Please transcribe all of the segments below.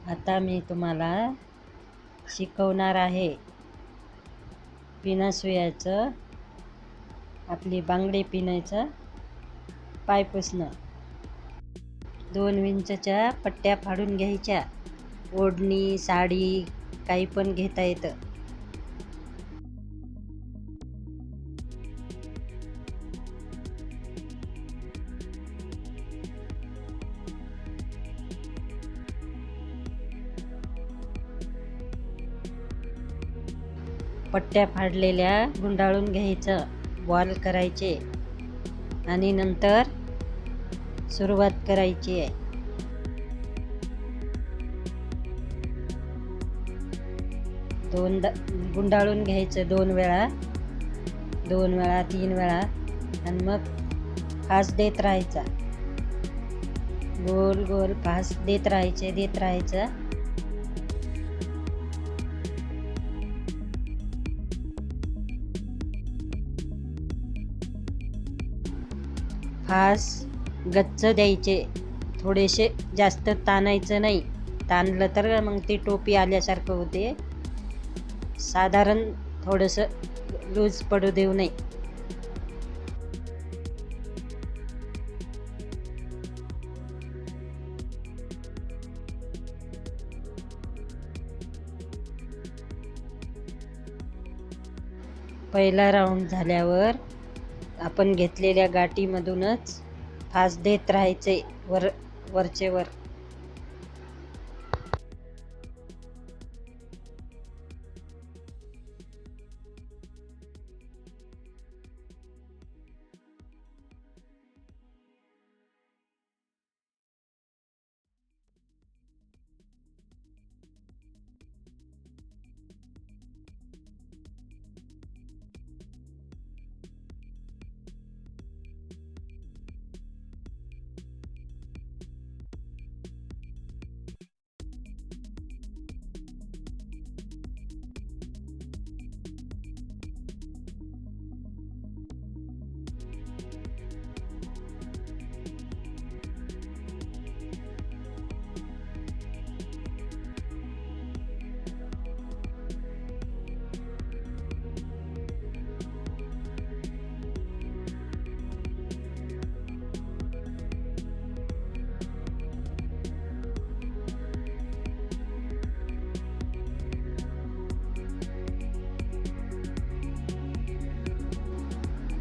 आता मी तुम्हाला शिकवणार आहे पिनासुयाचं, आपली बांगडी पिनायचं पाय पुसणं. 2 इंचच्या पट्ट्या फाडून घ्यायच्या. ओढणी, साडी काही पण घेता येतं. पट्ट्या फाडलेल्या गुंडाळून घ्यायचं, बॉल करायचे आणि नंतर सुरुवात करायची आहे. गुंडाळून घ्यायचं 2 वेळा, 3 वेळा आणि मग फास देत राहायचा. गोल गोल फास देत राहायचं. फास गच्च द्यायचे, थोडेसे जास्त ताणायचं नाही. ताणलं तर मग ती टोपी आल्यासारखं होते. साधारण थोडंसं लूज पडू देऊ नये. पहिला राऊंड झाल्यावर आपण घेतलेल्या गाठीमधूनच फास देत राहायचे वरचे वर.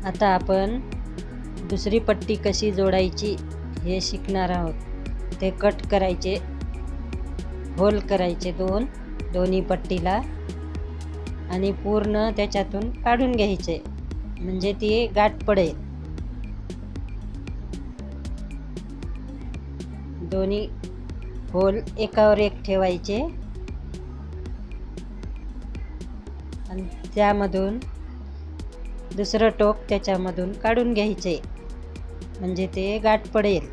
आता आपण दुसरी पट्टी कशी जोडायची हे शिकणार आहोत. ते कट करायचे, होल करायचे दोन्ही पट्टीला आणि पूर्ण त्याच्यातून काढून घ्यायचे, म्हणजे ती गाठ पडेल. दोन्ही होल एकावर एक ठेवायचे आणि त्यामधून दुसरं टोक त्याच्यामधून काढून घ्यायचे, म्हणजे ते गाठ पडेल.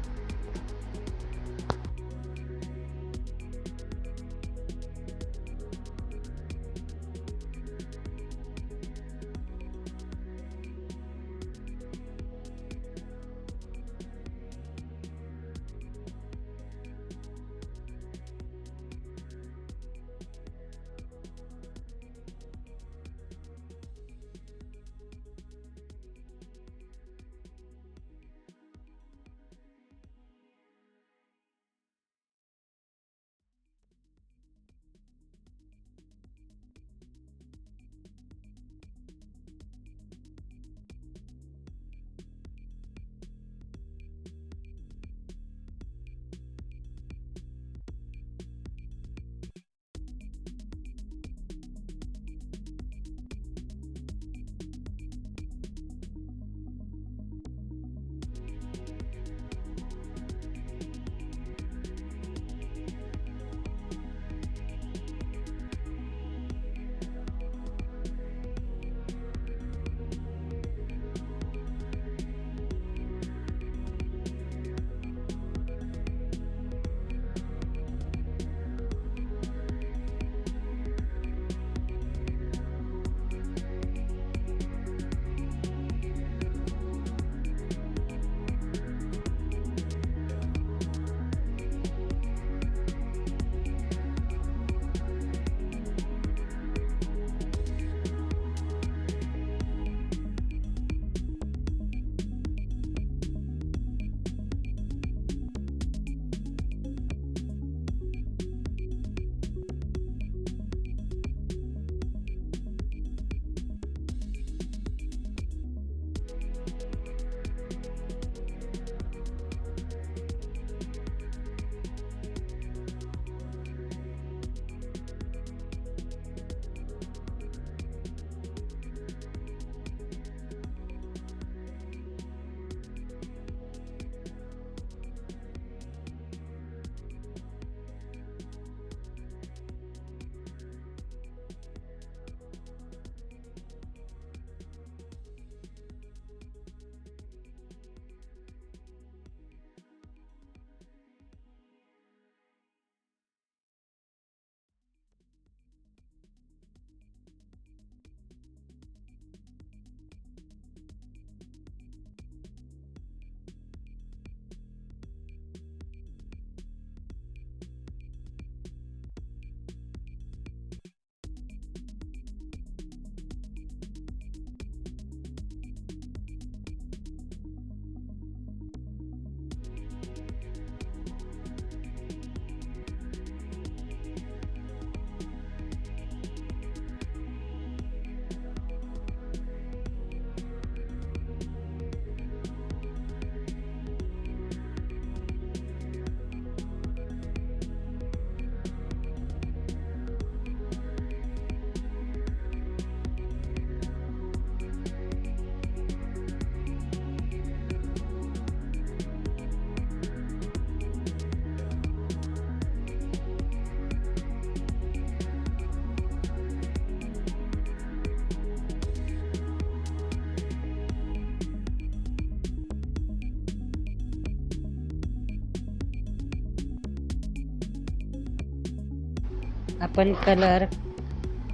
आपण कलर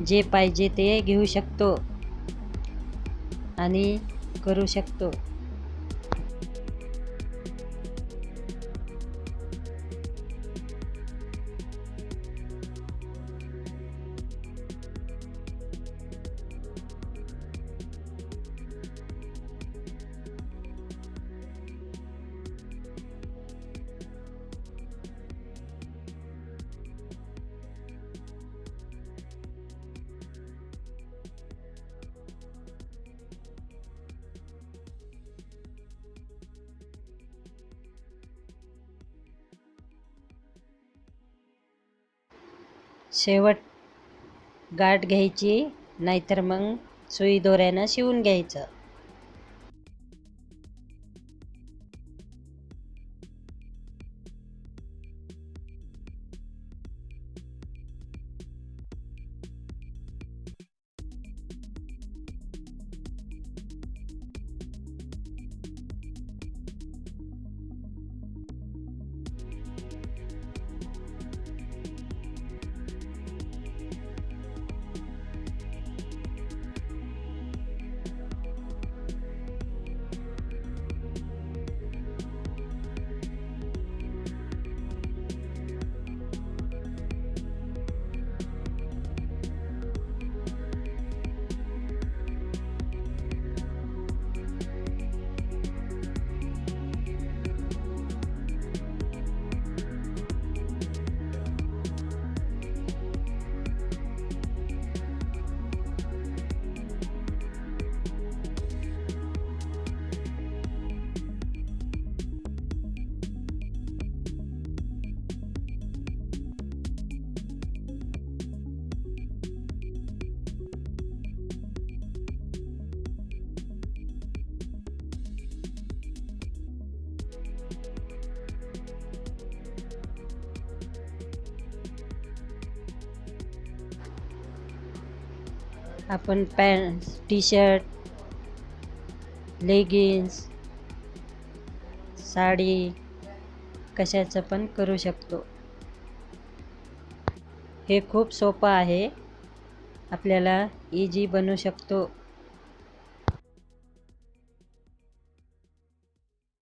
जे पाहिजे ते घेऊ शकतो आणि करू शकतो. शेवट गाठ घ्यायची, नाहीतर मग सुई दोऱ्यानं शिवून घ्यायचं. आपण pant, T shirt, leggings, sari कशाचं पण करू शकतो. हे खूप सोपं आहे, आपल्याला इझी बनवू शकतो.